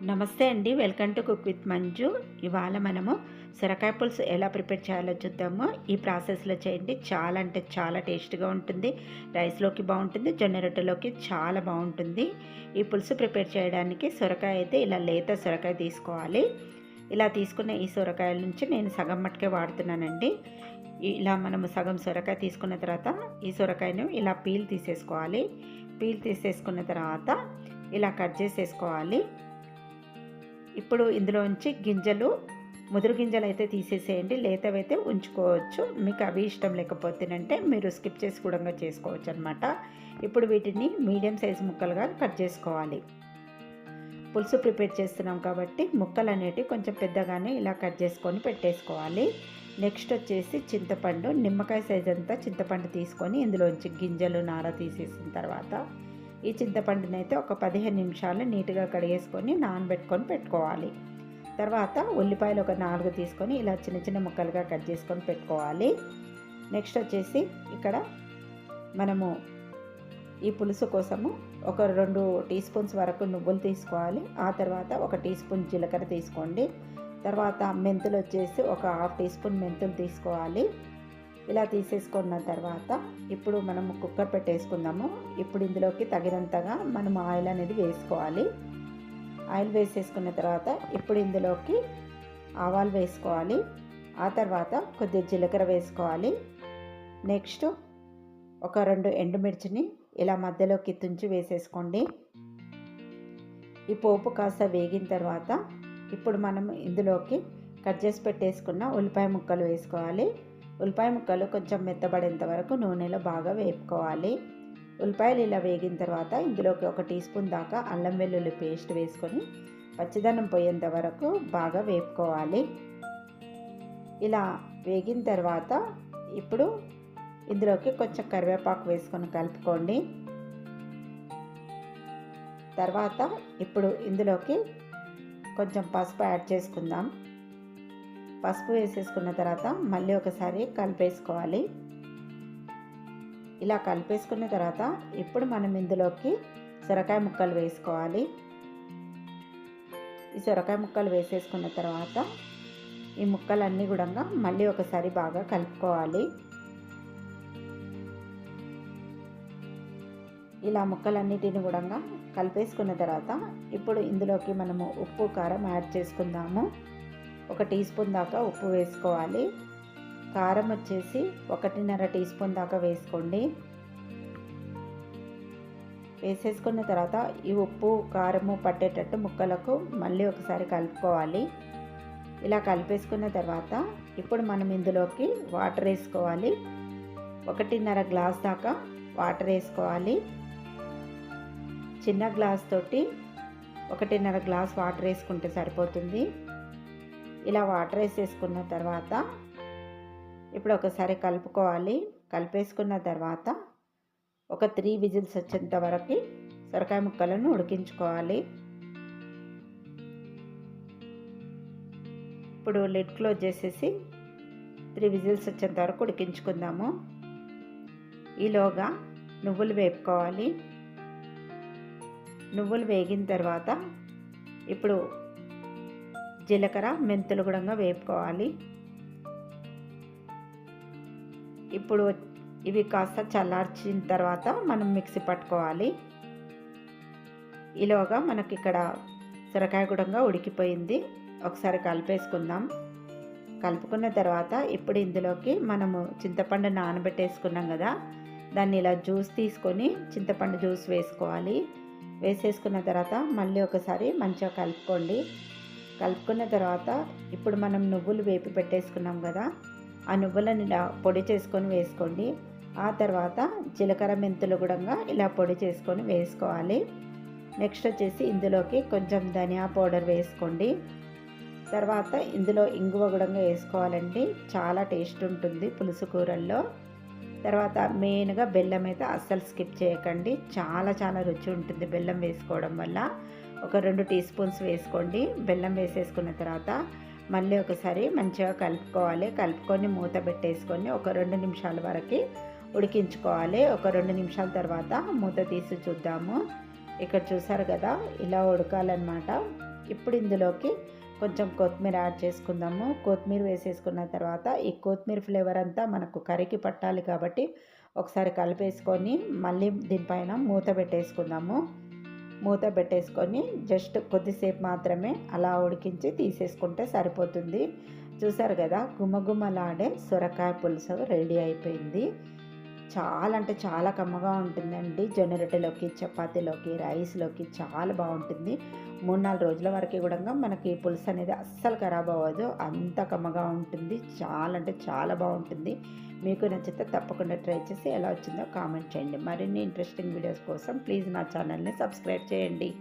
నమస్తే అండి. Welcome to cook with Manju. ఇవాళ మనము సొరకాయ పులుసు ఎలా ప్రిపేర్ చేయాలో చూద్దాము. ఈ ప్రాసెస్లో చేయండి. చాలా అంటే చాలా టేస్ట్గా ఉంటుంది. రైస్లోకి బాగుంటుంది, జొన్న రొట్టెలోకి చాలా బాగుంటుంది. ఈ పులుసు ప్రిపేర్ చేయడానికి సొరకాయ అయితే ఇలా లేత సొరకాయ తీసుకోవాలి. ఇలా తీసుకున్న ఈ సొరకాయల నుంచి నేను సగం మట్టుకే వాడుతున్నానండి. ఇలా మనము సగం సొరకాయ తీసుకున్న తర్వాత ఈ సొరకాయను ఇలా పీల్ తీసేసుకోవాలి. పీల్ తీసేసుకున్న తర్వాత ఇలా కట్ చేసేసుకోవాలి. ఇప్పుడు ఇందులోంచి గింజలు, ముదురు గింజలు అయితే తీసేసేయండి. లేతవైతే ఉంచుకోవచ్చు. మీకు అవి ఇష్టం లేకపోతేనంటే మీరు స్కిప్ చేసి కూడా చేసుకోవచ్చు అనమాట. ఇప్పుడు వీటిని మీడియం సైజు ముక్కలుగా కట్ చేసుకోవాలి. పులుసు ప్రిపేర్ చేస్తున్నాం కాబట్టి ముక్కలు అనేటివి కొంచెం పెద్దగానే ఇలా కట్ చేసుకొని పెట్టేసుకోవాలి. నెక్స్ట్ వచ్చేసి చింతపండు, నిమ్మకాయ సైజ్ అంతా చింతపండు తీసుకొని ఇందులోంచి గింజలు, నార తీసేసిన తర్వాత ఈ చింతపండుని అయితే ఒక 15 నిమిషాలు నీట్గా కడిగేసుకొని నానబెట్టుకొని పెట్టుకోవాలి. తర్వాత ఉల్లిపాయలు ఒక 4 తీసుకొని ఇలా చిన్న చిన్న ముక్కలుగా కట్ చేసుకొని పెట్టుకోవాలి. నెక్స్ట్ వచ్చేసి ఇక్కడ మనము ఈ పులుసు కోసము ఒక 2 టీ స్పూన్స్ వరకు నువ్వులు తీసుకోవాలి. ఆ తర్వాత 1 టీ స్పూన్ జీలకర్ర తీసుకోండి. తర్వాత మెంతులు వచ్చేసి ఒక 1/2 టీ స్పూన్ మెంతులు తీసుకోవాలి. ఇలా తీసేసుకున్న తర్వాత ఇప్పుడు మనం కుక్కర్ పెట్టేసుకుందాము. ఇప్పుడు ఇందులోకి తగినంతగా మనం ఆయిల్ అనేది వేసుకోవాలి. ఆయిల్ వేసేసుకున్న తర్వాత ఇప్పుడు ఇందులోకి ఆవాలు వేసుకోవాలి. ఆ తర్వాత కొద్దిగా జీలకర్ర వేసుకోవాలి. నెక్స్ట్ ఒక 2 ఎండుమిర్చిని ఇలా మధ్యలోకి తుంచి వేసేసుకోండి. ఈ పోపు కాస్త వేగిన తర్వాత ఇప్పుడు మనం ఇందులోకి కట్ చేసి పెట్టేసుకున్న ఉల్లిపాయ ముక్కలు వేసుకోవాలి. ఉల్లిపాయ ముక్కలు కొంచెం మెత్తబడేంత వరకు నూనెలో బాగా వేపుకోవాలి. ఉల్లిపాయలు ఇలా వేగిన తర్వాత ఇందులోకి 1 టీ స్పూన్ దాకా అల్లం వెల్లుల్లి పేస్ట్ వేసుకొని పచ్చిదనం పోయేంత వరకు బాగా వేపుకోవాలి. ఇలా వేగిన తర్వాత ఇప్పుడు ఇందులోకి కొంచెం కరివేపాకు వేసుకొని కలుపుకోండి. తర్వాత ఇప్పుడు ఇందులోకి కొంచెం పసుపు యాడ్ చేసుకుందాం. పసుపు వేసేసుకున్న తర్వాత మళ్ళీ ఒకసారి కలిపేసుకోవాలి. ఇలా కలిపేసుకున్న తర్వాత ఇప్పుడు మనం ఇందులోకి సొరకాయ ముక్కలు వేసుకోవాలి. ఈ సొరకాయ ముక్కలు వేసేసుకున్న తర్వాత ఈ ముక్కలన్నీ కూడా మళ్ళీ ఒకసారి బాగా కలుపుకోవాలి. ఇలా ముక్కలన్నిటిని కూడా కలిపేసుకున్న తర్వాత ఇప్పుడు ఇందులోకి మనము ఉప్పు, కారం యాడ్ చేసుకుందాము. 1 టీ స్పూన్ దాకా ఉప్పు వేసుకోవాలి. కారం వచ్చేసి 1.5 టీ స్పూన్ దాకా వేసుకోండి. వేసేసుకున్న తర్వాత ఈ ఉప్పు, కారము పట్టేటట్టు ముక్కలకు మళ్ళీ ఒకసారి కలుపుకోవాలి. ఇలా కలిపేసుకున్న తర్వాత ఇప్పుడు మనం ఇందులోకి వాటర్ వేసుకోవాలి. 1.5 గ్లాస్ దాకా వాటర్ వేసుకోవాలి. చిన్న గ్లాస్ తోటి 1.5 గ్లాస్ వాటర్ వేసుకుంటే సరిపోతుంది. ఇలా వాటర్ వేసేసుకున్న తర్వాత ఇప్పుడు ఒకసారి కలుపుకోవాలి. కలిపేసుకున్న తర్వాత ఒక 3 విజిల్స్ వచ్చేంత వరకు సొరకాయ ముక్కలను ఉడికించుకోవాలి. ఇప్పుడు లిడ్ క్లోజ్ చేసేసి 3 విజిల్స్ వచ్చేంత వరకు ఉడికించుకుందాము. ఈలోగా నువ్వులు వేపుకోవాలి. నువ్వులు వేగిన తర్వాత ఇప్పుడు జీలకర్ర, మెంతులు కూడా వేపుకోవాలి. ఇప్పుడు ఇవి కాస్త చల్లార్చిన తర్వాత మనం మిక్సీ పట్టుకోవాలి. ఈలోగా మనకి ఇక్కడ సొరకాయ కూడా ఉడికిపోయింది. ఒకసారి కలిపేసుకుందాం. కలుపుకున్న తర్వాత ఇప్పుడు ఇందులోకి మనము చింతపండు నానబెట్టేసుకున్నాం కదా, దాన్ని ఇలా జ్యూస్ తీసుకొని చింతపండు జ్యూస్ వేసుకోవాలి. వేసేసుకున్న తర్వాత మళ్ళీ ఒకసారి మంచిగా కలుపుకోండి. కలుపుకున్న తర్వాత ఇప్పుడు మనం నువ్వులు వేపి పెట్టేసుకున్నాం కదా, ఆ నువ్వులను ఇలా పొడి చేసుకొని వేసుకోండి. ఆ తర్వాత జీలకర్ర, మెంతులు కూడా ఇలా పొడి చేసుకొని వేసుకోవాలి. నెక్స్ట్ వచ్చేసి ఇందులోకి కొంచెం ధనియా పౌడర్ వేసుకోండి. తర్వాత ఇందులో ఇంగువ కూడా వేసుకోవాలండి. చాలా టేస్ట్ ఉంటుంది పులుసు కూరల్లో. తర్వాత మెయిన్గా బెల్లం అయితే అస్సలు స్కిప్ చేయకండి. చాలా చాలా రుచి ఉంటుంది బెల్లం వేసుకోవడం వల్ల. ఒక 2 టీ స్పూన్స్ వేసుకోండి. బెల్లం వేసేసుకున్న తర్వాత మళ్ళీ ఒకసారి మంచిగా కలుపుకోవాలి. కలుపుకొని మూత పెట్టేసుకొని ఒక 2 నిమిషాల వరకు ఉడికించుకోవాలి. ఒక 2 నిమిషాల తర్వాత మూత తీసి చూద్దాము. ఇక్కడ చూసారు కదా, ఇలా ఉడకాలన్నమాట. ఇప్పుడు ఇందులోకి కొంచెం కొత్తిమీర యాడ్ చేసుకుందాము. కొత్తిమీర వేసేసుకున్న తర్వాత ఈ కొత్తిమీర ఫ్లేవర్ అంతా మనకు కర్రీకి పట్టాలి కాబట్టి ఒకసారి కలిపేసుకొని మళ్ళీ దీనిపైన మూత పెట్టేసుకుందాము. మూత పెట్టేసుకొని జస్ట్ కొద్దిసేపు మాత్రమే అలా ఉడికించి తీసేసుకుంటే సరిపోతుంది. చూసారు కదా, గుమగుమలాడే సొరకాయ పులుసు రెడీ అయిపోయింది. చాలా అంటే చాలా కమ్మగా ఉంటుందండి. జొన్న రొట్టెలోకి, చపాతీలోకి, రైస్లోకి చాలా బాగుంటుంది. 3-4 రోజుల వరకు కూడా మనకి పులుసు అనేది అస్సలు ఖరాబ్ అవ్వదు. అంత కమ్మగా ఉంటుంది. చాలా అంటే చాలా బాగుంటుంది. మీకు నచ్చితే తప్పకుండా ట్రై చేసి ఎలా వచ్చిందో కామెంట్ చేయండి. మరిన్ని ఇంట్రెస్టింగ్ వీడియోస్ కోసం ప్లీజ్ నా ఛానల్ని సబ్స్క్రైబ్ చేయండి.